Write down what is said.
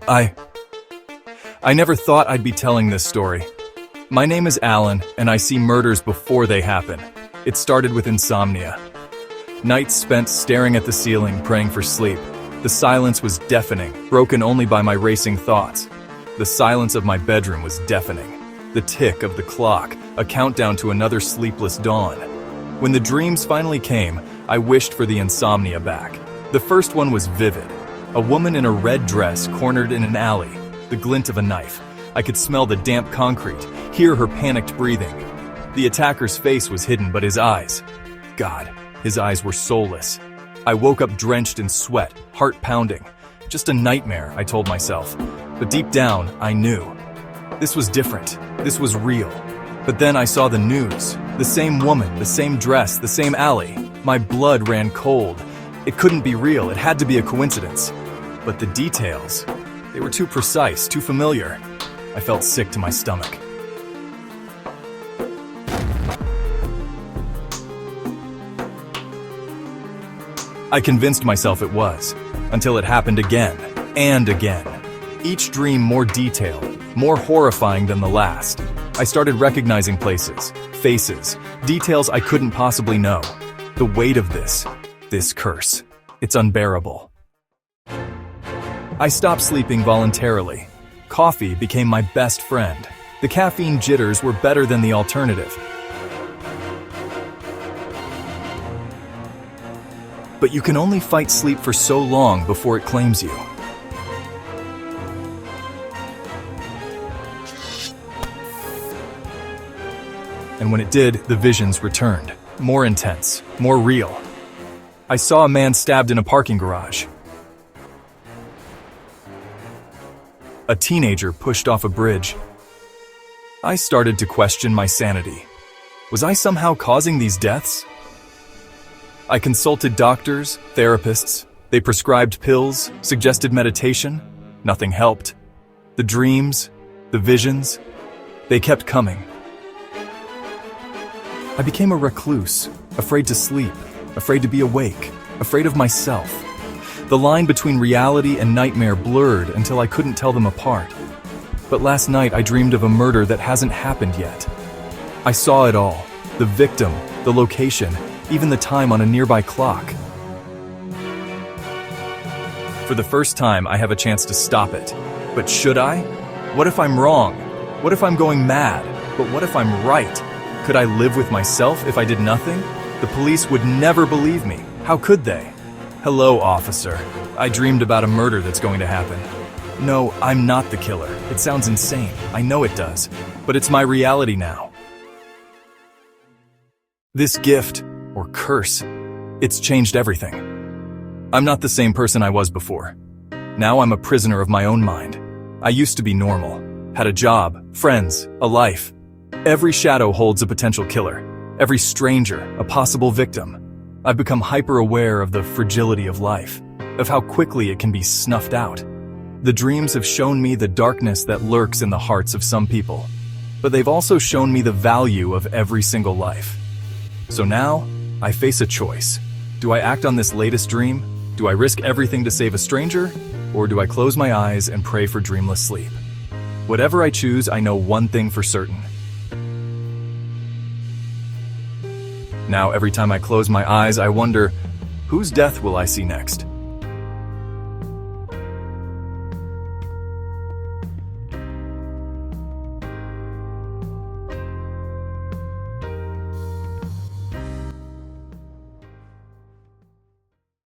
I never thought I'd be telling this story. My name is Alan, and I see murders before they happen. It started with insomnia. Nights spent staring at the ceiling, praying for sleep. The silence was deafening, broken only by my racing thoughts. The silence of my bedroom was deafening. The tick of the clock, a countdown to another sleepless dawn. When the dreams finally came, I wished for the insomnia back. The first one was vivid. A woman in a red dress cornered in an alley, the glint of a knife. I could smell the damp concrete, hear her panicked breathing. The attacker's face was hidden, but his eyes, God, his eyes were soulless. I woke up drenched in sweat, heart pounding. Just a nightmare, I told myself. But deep down, I knew. This was different. This was real. But then I saw the news. The same woman, the same dress, the same alley. My blood ran cold. It couldn't be real. It had to be a coincidence. But the details, they were too precise, too familiar. I felt sick to my stomach. I convinced myself it was, until it happened again and again. Each dream more detailed, more horrifying than the last. I started recognizing places, faces, details I couldn't possibly know. The weight of this curse, it's unbearable. I stopped sleeping voluntarily. Coffee became my best friend. The caffeine jitters were better than the alternative. But you can only fight sleep for so long before it claims you. And when it did, the visions returned. More intense, more real. I saw a man stabbed in a parking garage. A teenager pushed off a bridge. I started to question my sanity. Was I somehow causing these deaths? I consulted doctors, therapists. They prescribed pills, suggested meditation. Nothing helped. The dreams, the visions, they kept coming. I became a recluse, afraid to sleep, afraid to be awake, afraid of myself. The line between reality and nightmare blurred until I couldn't tell them apart. But last night I dreamed of a murder that hasn't happened yet. I saw it all, the victim, the location, even the time on a nearby clock. For the first time, I have a chance to stop it. But should I? What if I'm wrong? What if I'm going mad? But what if I'm right? Could I live with myself if I did nothing? The police would never believe me. How could they? Hello, officer. I dreamed about a murder that's going to happen. No, I'm not the killer. It sounds insane. I know it does. But it's my reality now. This gift, or curse, it's changed everything. I'm not the same person I was before. Now I'm a prisoner of my own mind. I used to be normal, had a job, friends, a life. Every shadow holds a potential killer. Every stranger, a possible victim. I've become hyper-aware of the fragility of life, of how quickly it can be snuffed out. The dreams have shown me the darkness that lurks in the hearts of some people, but they've also shown me the value of every single life. So now, I face a choice. Do I act on this latest dream? Do I risk everything to save a stranger? Or do I close my eyes and pray for dreamless sleep? Whatever I choose, I know one thing for certain. Now, every time I close my eyes, I wonder, whose death will I see next?